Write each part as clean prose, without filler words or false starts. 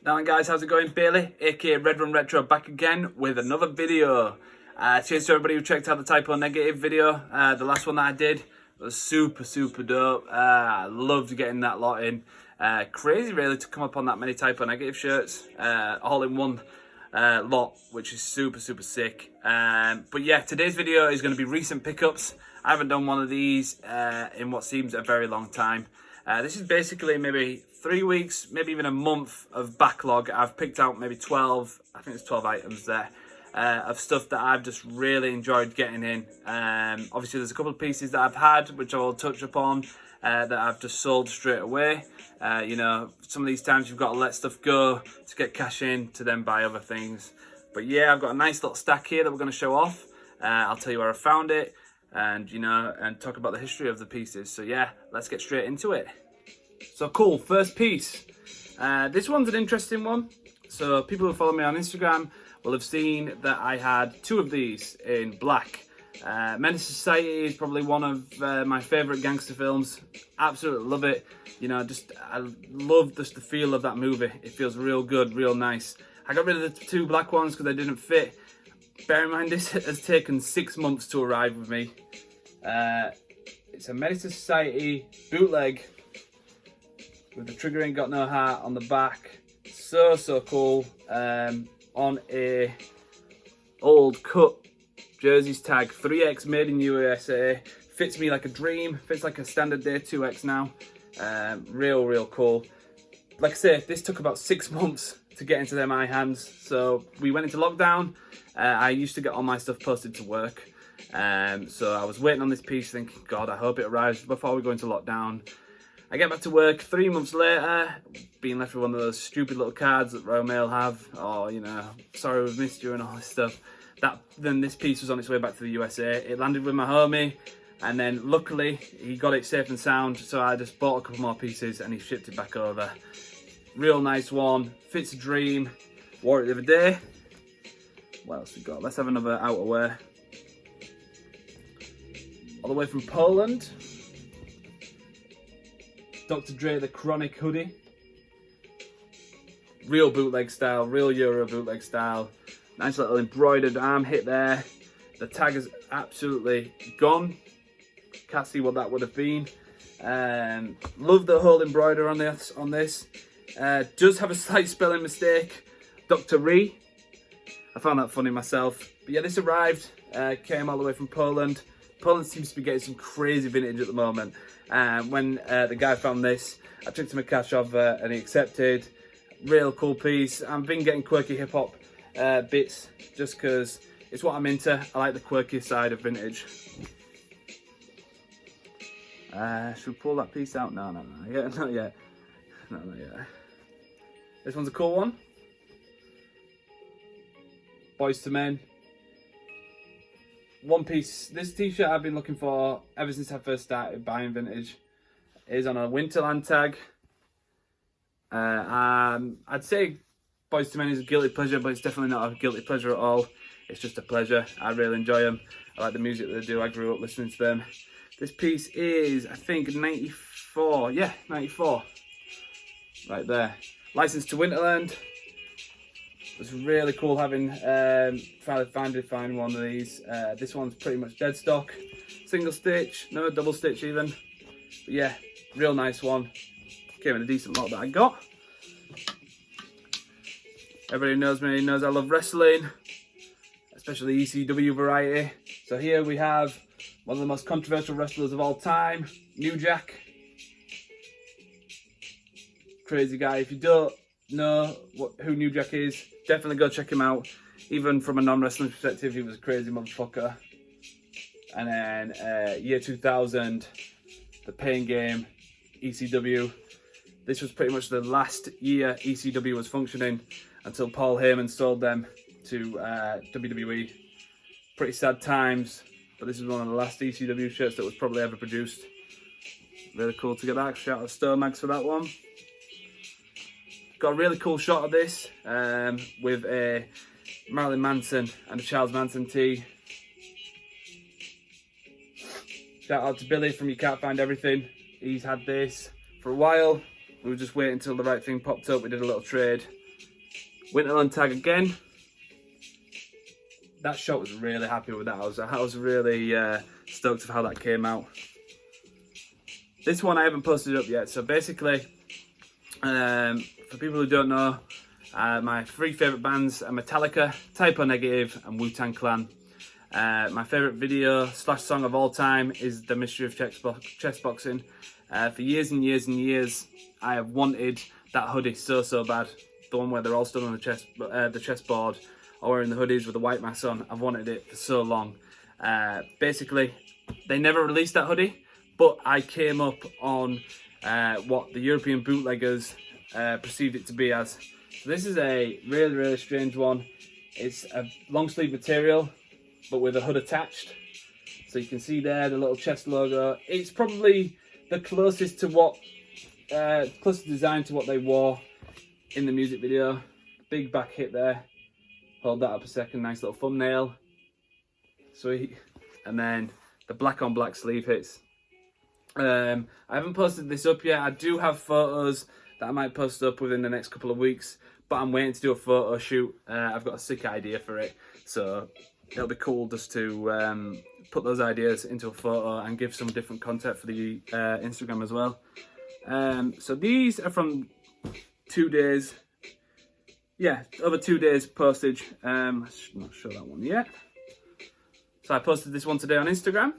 Now then guys, how's it going? Bailey, aka Redrum Retro, back again with another video. Cheers to everybody who checked out the Typo Negative video. The last one that I did was super dope. I loved getting that lot in. Crazy really to come up on that many Typo Negative shirts, all in one lot, which is super sick. But yeah, today's video is going to be recent pickups. I haven't done one of these in what seems a very long time. This is basically maybe 3 weeks, maybe even a month of backlog. I've picked out maybe 12, I think there's 12 items there, of stuff that I've just really enjoyed getting in. Obviously there's a couple of pieces that I've had, which I will touch upon, that I've just sold straight away. You know, some of these times you've got to let stuff go to get cash in to then buy other things. But yeah, I've got a nice little stack here that we're going to show off. I'll tell you where I found it, and you know, and talk about the history of the pieces. So yeah, let's get straight into it. So cool, first piece. This one's an interesting one. So people who follow me on Instagram will have seen that I had two of these in black. Menace Society is probably one of my favourite gangster films. Absolutely love it. You know, I love just the feel of that movie. It feels real good, real nice. I got rid of the two black ones because they didn't fit. Bear in mind, this has taken 6 months to arrive with me. It's a Menace Society bootleg with the trigger ain't got no heart on the back. So cool. On a old cut jerseys tag, 3X made in USA. Fits me like a dream. Fits like a standard day 2X now. Real cool. Like I say, this took about 6 months to get into my hands. So we went into lockdown. I used to get all my stuff posted to work. So I was waiting on this piece thinking, God, I hope it arrives before we go into lockdown. I get back to work 3 months later, being left with one of those stupid little cards that Royal Mail have, or, you know, sorry we've missed you and all this stuff. Then this piece was on its way back to the USA. It landed with my homie, and then luckily he got it safe and sound, so I just bought a couple more pieces and he shipped it back over. Real nice one, fits a dream, wore it the other day. What else we got? Let's have another outerwear. All the way from Poland. Dr. Dre the Chronic hoodie. Real bootleg style, real Euro bootleg style. Nice little embroidered arm hit there. The tag is absolutely gone. Can't see what that would have been. Love the whole embroider on this. Does have a slight spelling mistake. Dr. Ree. I found that funny myself. But yeah, this arrived, came all the way from Poland. Poland seems to be getting some crazy vintage at the moment. When the guy found this, I took him a cash offer and he accepted. Real cool piece. I've been getting quirky hip hop bits just because it's what I'm into. I like the quirky side of vintage. Should we pull that piece out? No, yeah, not yet. No, not yet. This one's a cool one. Boys to Men. One piece, this t-shirt I've been looking for ever since I first started buying vintage. It is on a Winterland tag. I'd say Boys to Men is a guilty pleasure, but it's definitely not a guilty pleasure at all. It's just a pleasure. I really enjoy them. I like the music that they do. I grew up listening to them. This piece is, I think, 94. Yeah, 94. Right there. Licensed to Winterland. It's really cool having find one of these. This one's pretty much Deadstock, single stitch, no double stitch even. But yeah, real nice one. Came in a decent lot that I got. Everybody knows me, knows I love wrestling, especially ECW variety. So here we have one of the most controversial wrestlers of all time, New Jack. Crazy guy. If you don't know who New Jack is, definitely go check him out. Even from a non-wrestling perspective, he was a crazy motherfucker. And then year 2000, the Pain Game, ECW. This was pretty much the last year ECW was functioning until Paul Heyman sold them to WWE. Pretty sad times, but this is one of the last ECW shirts that was probably ever produced. Really cool to get that. Shout out to Stomags for that one. Got a really cool shot of this with a Marilyn Manson and a Charles Manson tee. Shout out to Billy from You Can't Find Everything. He's had this for a while. We were just waiting until the right thing popped up. We did a little trade. Winterland tag again. That shot was really happy with that. I was really stoked of how that came out. This one I haven't posted up yet. So basically, for people who don't know, my three favourite bands are Metallica, Type O Negative and Wu-Tang Clan. My favourite video / song of all time is The Mystery of Chess Boxing. For years and years and years, I have wanted that hoodie so bad. The one where they're all stood on the chessboard, or wearing the hoodies with the white mask on. I've wanted it for so long. Basically, they never released that hoodie, but I came up on what the European bootleggers perceived it to be as. So this is a really strange one. It's a long sleeve material, but with a hood attached. So you can see there the little chess logo. It's probably the closest to what, closest design to what they wore in the music video. Big back hit there. Hold that up a second, nice little thumbnail. Sweet. And then the black on black sleeve hits. I haven't posted this up yet. I do have photos that I might post up within the next couple of weeks, but I'm waiting to do a photo shoot. I've got a sick idea for it, so it'll be cool just to put those ideas into a photo and give some different content for the Instagram as well. So these are from 2 days. Yeah, over 2 days postage. I'm not sure that one yet. So I posted this one today on Instagram.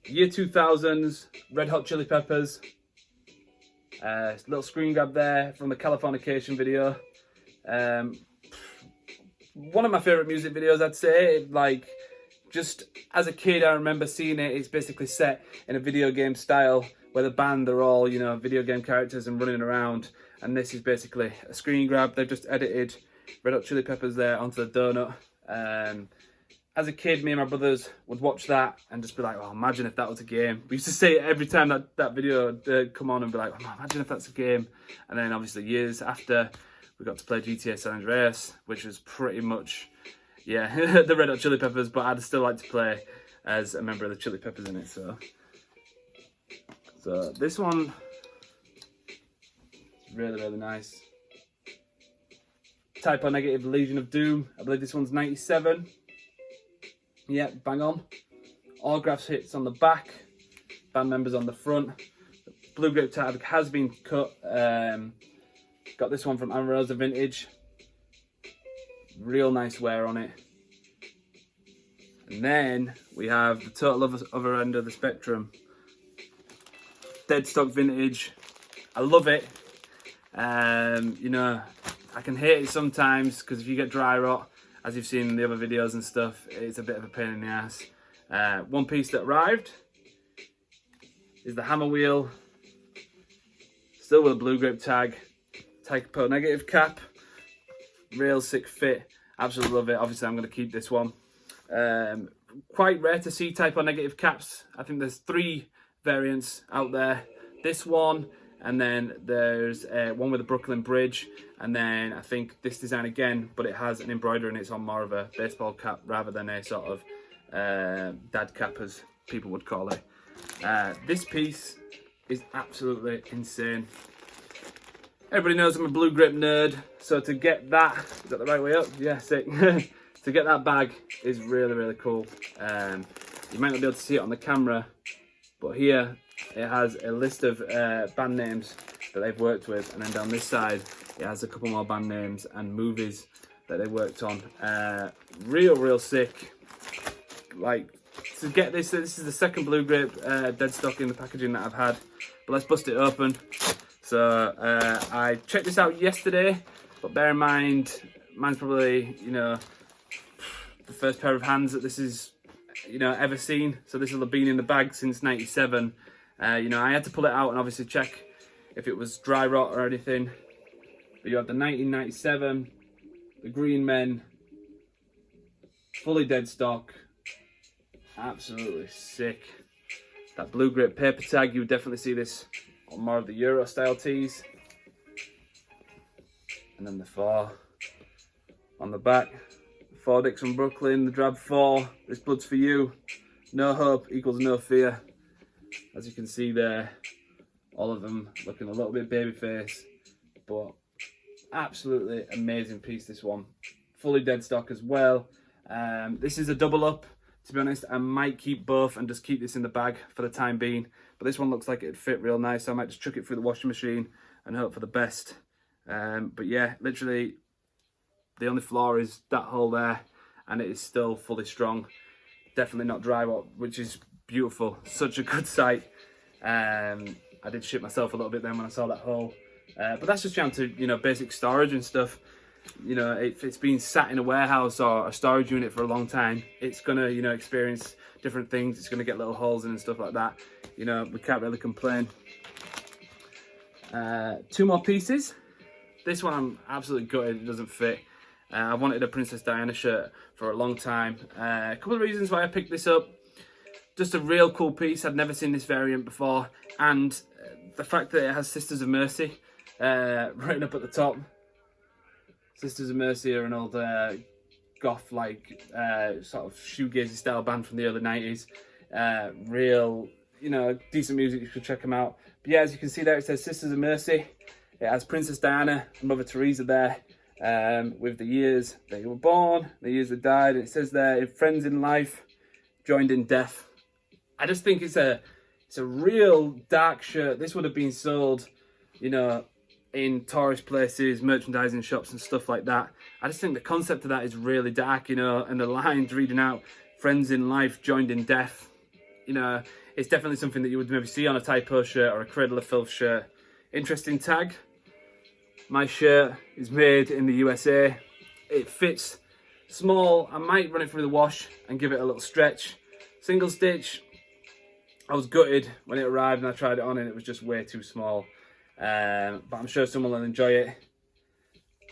Year 2000s, Red Hot Chili Peppers. Little screen grab there from the Californication video. One of my favourite music videos, I'd say. Like, just as a kid, I remember seeing it. It's basically set in a video game style where the band are all, you know, video game characters and running around. And this is basically a screen grab. They've just edited Red Hot Chili Peppers there onto the donut. As a kid, me and my brothers would watch that and just be like, oh, imagine if that was a game. We used to say it every time that video would come on and be like, oh, imagine if that's a game. And then obviously years after, we got to play GTA San Andreas, which was pretty much, yeah, the Red Hot Chili Peppers, but I'd still like to play as a member of the Chili Peppers in it. So this one is really nice. Type O Negative, Legion of Doom. I believe this one's 97. Yeah, bang on. Autographs hits on the back. Band members on the front. The blue grip tag has been cut. Got this one from Amarosa Vintage. Real nice wear on it. And then we have the total other end of the spectrum. Deadstock Vintage. I love it. You know, I can hate it sometimes because if you get dry rot, as you've seen in the other videos and stuff, it's a bit of a pain in the ass. One piece that arrived is the hammer wheel, still with a blue grip tag, Type O Negative cap, real sick fit, absolutely love it. Obviously I'm going to keep this one. Quite rare to see Type O Negative caps. I think there's 3 variants out there. This one, and then there's one with a Brooklyn Bridge, and then I think this design again, but it has an embroidery and it's on more of a baseball cap rather than a sort of dad cap, as people would call it. This piece is absolutely insane. Everybody knows I'm a blue grip nerd, so to get that, is that the right way up? Yeah, sick. To get that bag is really cool. You might not be able to see it on the camera, but here it has a list of band names that they've worked with, and then down this side it has a couple more band names and movies that they worked on. Real sick. Like, to get this is the second blue grip Deadstock in the packaging that I've had, but let's bust it open. So I checked this out yesterday, but bear in mind, mine's probably, you know, the first pair of hands that this is, you know, ever seen. So this will have been in the bag since 97. You know, I had to pull it out and obviously check if it was dry rot or anything. But you have the 1997, the Green Men, fully Deadstock, absolutely sick. That blue grip paper tag, you would definitely see this on more of the Euro style tees. And then the 4 on the back. 4 dicks from Brooklyn, the drab 4, this blood's for you. No hope equals no fear. As you can see there, all of them looking a little bit babyface, but Absolutely amazing piece, this one. Fully Deadstock as well. This is a double up. To be honest, I might keep both and just keep this in the bag for the time being. But this one looks like it'd fit real nice, so I might just chuck it through the washing machine and hope for the best. But yeah, literally the only flaw is that hole there, and it is still fully strong. Definitely not dry rot, which is beautiful. Such a good sight. I did shit myself a little bit then when I saw that hole. But that's just down to, you know, basic storage and stuff. You know, if it's been sat in a warehouse or a storage unit for a long time, it's gonna, you know, experience different things. It's gonna get little holes in and stuff like that. You know, we can't really complain. 2 more pieces. This one I'm absolutely gutted it doesn't fit. I wanted a Princess Diana shirt for a long time. A couple of reasons why I picked this up. Just a real cool piece. I'd never seen this variant before, and the fact that it has Sisters of Mercy written up at the top. Sisters of Mercy are an old goth, like sort of shoegazy style band from the early 90s. Real, you know, decent music. You should check them out. But yeah, as you can see there, it says Sisters of Mercy. It has Princess Diana and Mother Teresa there, with the years they were born, the years they died. It says there, friends in life, joined in death. I just think it's a real dark shirt. This would have been sold, you know, in tourist places, merchandising shops and stuff like that. I just think the concept of that is really dark, you know, and the lines reading out, friends in life, joined in death. You know, it's definitely something that you would maybe see on a Typo shirt or a Cradle of Filth shirt. Interesting tag. My shirt is made in the USA. It fits small. I might run it through the wash and give it a little stretch. Single stitch. I was gutted when it arrived and I tried it on and it was just way too small. But I'm sure someone will enjoy it.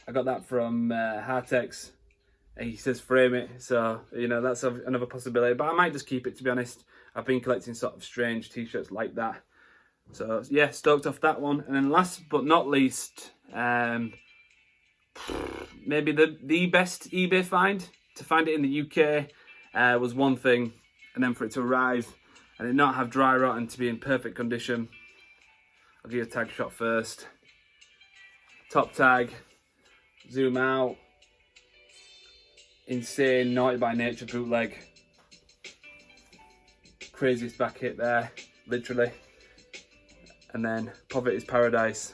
I got that from Hartex. He says frame it, so you know that's another possibility. But I might just keep it, to be honest. I've been collecting sort of strange t-shirts like that. So yeah, stoked off that one. And then last but not least, maybe the best eBay find. To find it in the UK was one thing, and then for it to arrive and it not have dry rot and to be in perfect condition. I'll give you a tag shot first. Top tag, zoom out. Insane, Naughty by Nature bootleg. Craziest back hit there, literally. And then Poverty's Paradise.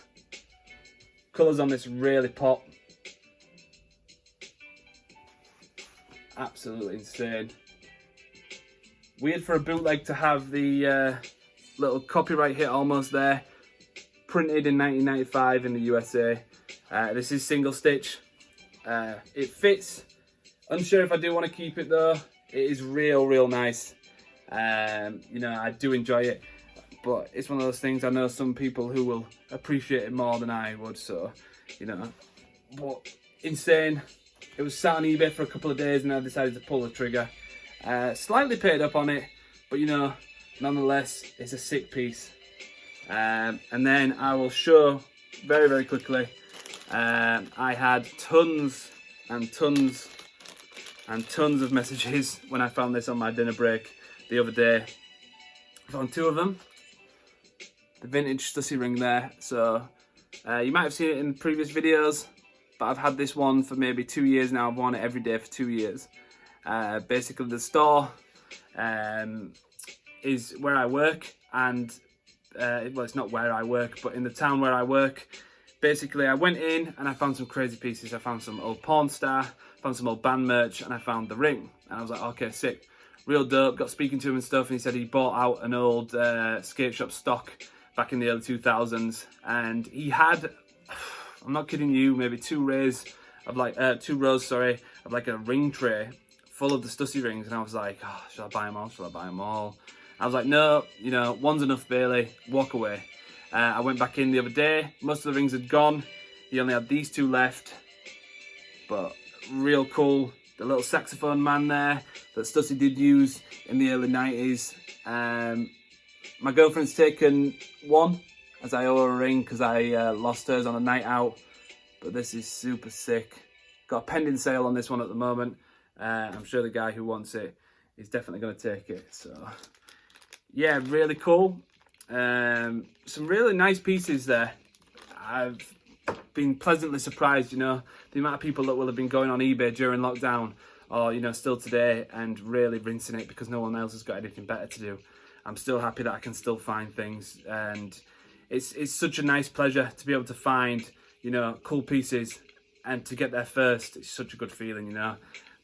Colours on this really pop. Absolutely insane. Weird for a bootleg to have the little copyright hit almost there. Printed in 1995 in the USA. This is single stitch. It fits. Unsure if I do want to keep it though. It is real nice. You know, I do enjoy it, but it's one of those things. I know some people who will appreciate it more than I would, so you know. But insane. It was sat on eBay for a couple of days and I decided to pull the trigger. Slightly paid up on it, but you know, nonetheless, it's a sick piece. And then I will show very quickly. I had tons and tons of messages when I found this on my dinner break the other day. I found 2 of them. The vintage Stussy ring there. So you might have seen it in previous videos, but I've had this one for maybe 2 years now. I've worn it every day for 2 years. Basically the store is where I work, and well, it's not where I work, but in the town where I work. Basically, I went in and I found some crazy pieces. I found some old porn star, found some old band merch, and I found the ring. And I was like, okay, sick. Real dope. Got speaking to him and stuff, and he said he bought out an old skate shop stock back in the early 2000s. And he had, I'm not kidding you, maybe 2 rows of like a ring tray full of the Stussy rings. And I was like, oh, should I buy them all? Should I buy them all? I was like, no, you know, one's enough, Bailey. Walk away. I went back in the other day. Most of the rings had gone. He only had these 2 left. But real cool. The little saxophone man there that Stussy did use in the early 90s. My girlfriend's taken one as I owe her a ring because I lost hers on a night out. But this is super sick. Got a pending sale on this one at the moment. I'm sure the guy who wants it is definitely going to take it. So yeah, really cool. Some really nice pieces there. I've been pleasantly surprised, you know, the amount of people that will have been going on eBay during lockdown, or, you know, still today, and really rinsing it because no one else has got anything better to do. I'm still happy that I can still find things, and it's such a nice pleasure to be able to find, you know, cool pieces and to get there first. It's such a good feeling, you know.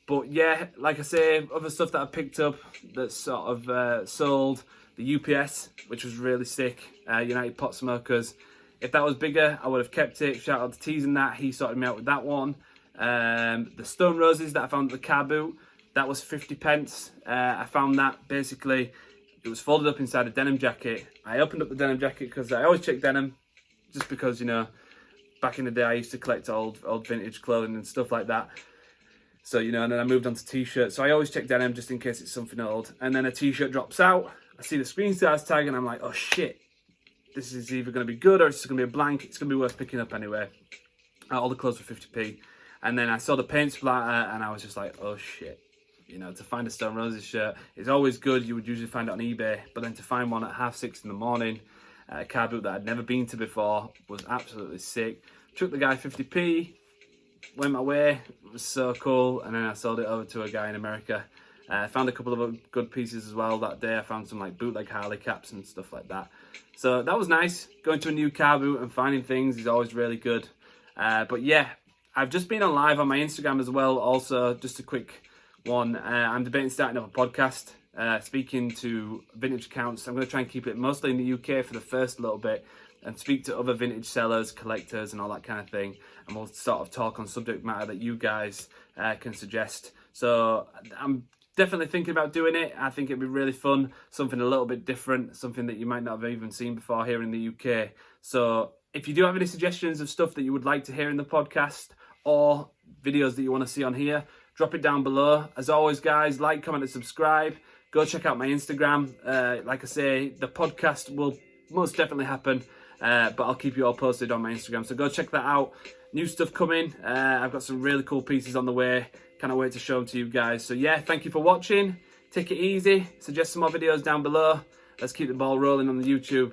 But yeah, like I say, other stuff that I picked up that's sort of sold, the UPS, which was really sick, United Pot Smokers. If that was bigger, I would have kept it. Shout out to Tees and that, he sorted me out with that one. The Stone Roses that I found at the car boot, that was 50 pence. I found that basically, it was folded up inside a denim jacket. I opened up the denim jacket because I always check denim, just because, you know, back in the day I used to collect old vintage clothing and stuff like that. So, you know, and then I moved on to t-shirts. So I always check denim just in case it's something old. And then a t-shirt drops out. I see the screen size tag and I'm like, oh shit. This is either going to be good or it's going to be a blank. It's going to be worth picking up anyway. All the clothes were 50p. And then I saw the paint splatter and I was just like, oh shit. You know, to find a Stone Roses shirt is always good. You would usually find it on eBay. But then to find one at 6:30 in the morning, a car boot that I'd never been to before, was absolutely sick. Took the guy 50p. Went my way, it was so cool, and then I sold it over to a guy in America. I found a couple of good pieces as well that day. I found some like bootleg Harley caps and stuff like that. So that was nice. Going to a new car boot and finding things is always really good. But yeah, I've just been on live on my Instagram as well. Also, just a quick one. I'm debating starting up a podcast, speaking to vintage accounts. I'm going to try and keep it mostly in the UK for the first little bit, and speak to other vintage sellers, collectors and all that kind of thing, and we'll sort of talk on subject matter that you guys can suggest. So I'm definitely thinking about doing it. I think it'd be really fun, something a little bit different, something that you might not have even seen before here in the UK. So if you do have any suggestions of stuff that you would like to hear in the podcast, or videos that you want to see on here, drop it down below. As always, guys, like, comment and subscribe. Go check out my Instagram. Like I say, the podcast will most definitely happen, but I'll keep you all posted on my Instagram, so go check that out. New stuff coming. I've got some really cool pieces on the way. Cannot wait to show them to you guys. So yeah, thank you for watching. Take it easy. Suggest some more videos down below. Let's keep the ball rolling on the YouTube.